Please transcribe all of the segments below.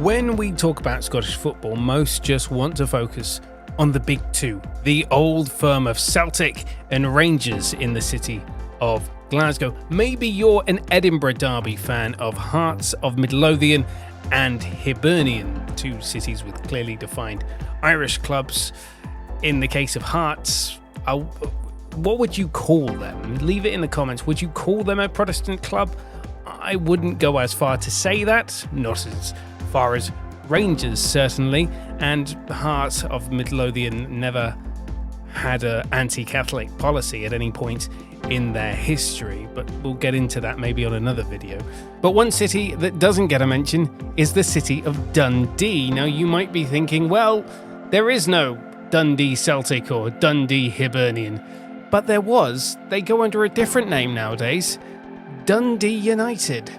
When we talk about Scottish football, most just want to focus on the big two, the old firm of Celtic and Rangers in the city of Glasgow. Maybe you're an Edinburgh Derby fan of Hearts of Midlothian and Hibernian, two cities with clearly defined Irish clubs. In the case of Hearts, what would you call them? Leave it in the comments. Would you call them a Protestant club? I wouldn't go as far to say that, not as far as Rangers certainly, and Hearts of Midlothian never had an anti-Catholic policy at any point in their history, but we'll get into that maybe on another video. But one city that doesn't get a mention is the city of Dundee. Now you might be thinking, well, there is no Dundee Celtic or Dundee Hibernian, but there was. They go under a different name nowadays, Dundee United.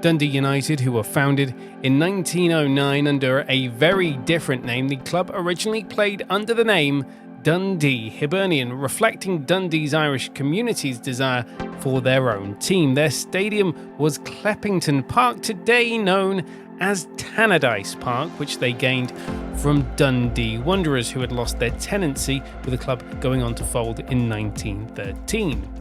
Dundee United, who were founded in 1909 under a very different name. The club originally played under the name Dundee Hibernian, reflecting Dundee's Irish community's desire for their own team. Their stadium was Cleppington Park, today known as Tannadice Park, which they gained from Dundee Wanderers, who had lost their tenancy, with the club going on to fold in 1913.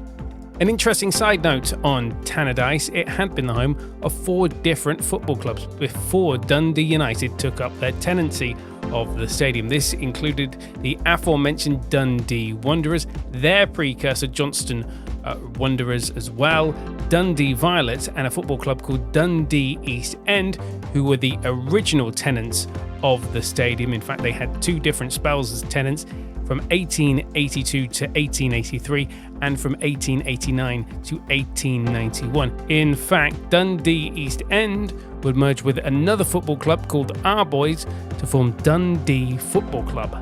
An interesting side note on Tannadice, it had been the home of 4 different football clubs before Dundee United took up their tenancy of the stadium. This included the aforementioned Dundee Wanderers, their precursor Johnston Wanderers as well, Dundee Violets, and a football club called Dundee East End, who were the original tenants of the stadium. In fact, they had 2 different spells as tenants, from 1882 to 1883 and from 1889 to 1891. In fact, Dundee East End would merge with another football club called Our Boys to form Dundee Football Club.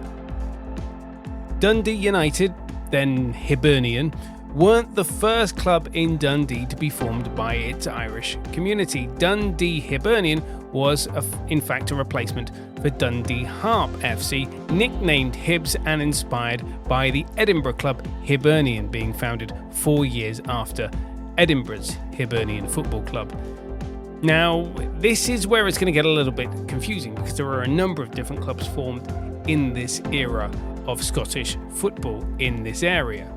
Dundee United, then Hibernian, weren't the first club in Dundee to be formed by its Irish community. Dundee Hibernian was, in fact, a replacement for Dundee Harp FC, nicknamed Hibs and inspired by the Edinburgh club Hibernian, being founded 4 years after Edinburgh's Hibernian Football Club. Now, this is where it's going to get a little bit confusing, because there are a number of different clubs formed in this era of Scottish football in this area,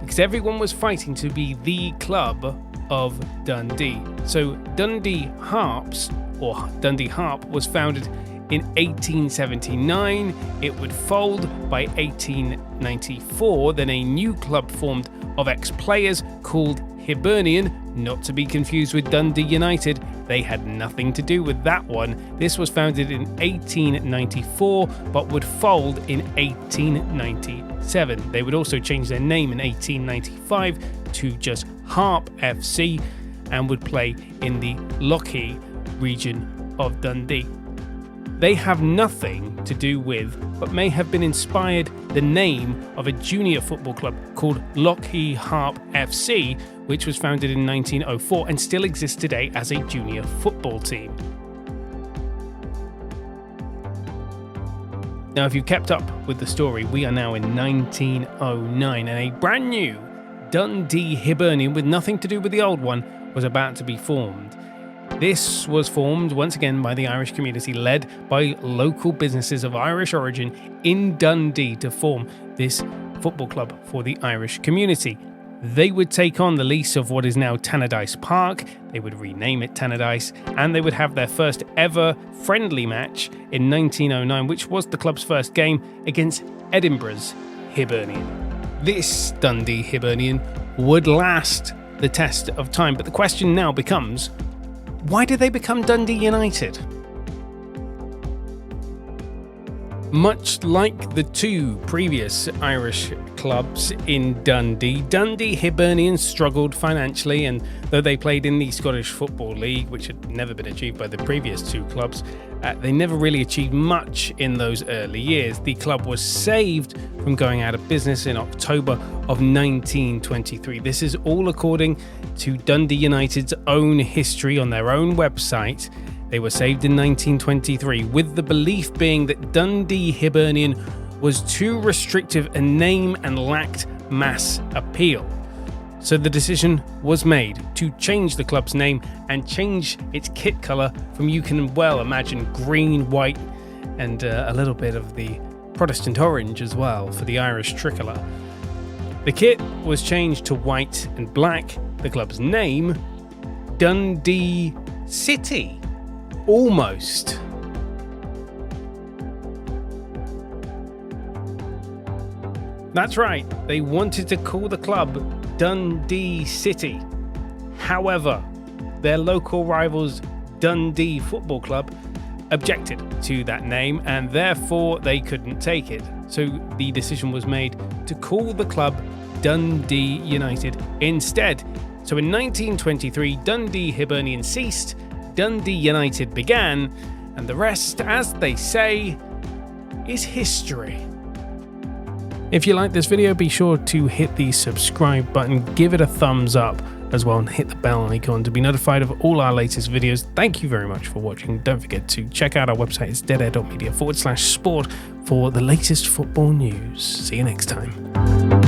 because everyone was fighting to be the club of Dundee. So Dundee Harps, or Dundee Harp, was founded in 1879. It would fold by 1894. Then a new club formed of ex-players called Hibernian, not to be confused with Dundee United. They had nothing to do with that one. This was founded in 1894 but would fold in 1897. They would also change their name in 1895 to just Harp FC and would play in the Lochee region of Dundee. They have nothing to do with, but may have been inspired, the name of a junior football club called Lochee Harp FC, which was founded in 1904 and still exists today as a junior football team. Now, if you've kept up with the story, we are now in 1909 and a brand new Dundee Hibernian with nothing to do with the old one was about to be formed. This was formed once again by the Irish community, led by local businesses of Irish origin in Dundee, to form this football club for the Irish community. They would take on the lease of what is now Tannadice Park, they would rename it Tannadice, and they would have their first ever friendly match in 1909, which was the club's first game against Edinburgh's Hibernian. This Dundee Hibernian would last the test of time, but the question now becomes, why did they become Dundee United? Much like the 2 previous Irish clubs in Dundee, Dundee Hibernian struggled financially, and though they played in the Scottish Football League, which had never been achieved by the previous 2 clubs, they never really achieved much in those early years. The club was saved from going out of business in October of 1923. This is all according to Dundee United's own history on their own website. They were saved in 1923, with the belief being that Dundee Hibernian was too restrictive a name and lacked mass appeal. So the decision was made to change the club's name and change its kit colour from, you can well imagine, green, white, and a little bit of the Protestant orange as well for the Irish tricolour. The kit was changed to white and black. The club's name, Dundee City. Almost. That's right, they wanted to call the club Dundee City. However, their local rivals, Dundee Football Club, objected to that name and therefore they couldn't take it. So the decision was made to call the club Dundee United instead. So in 1923, Dundee Hibernian ceased, Dundee United began, and the rest, as they say, is history. If you like this video, be sure to hit the subscribe button, give it a thumbs up as well, and hit the bell icon to be notified of all our latest videos. Thank you very much for watching. Don't forget to check out our website. It's deadair.media/sport for the latest football news. See you next time.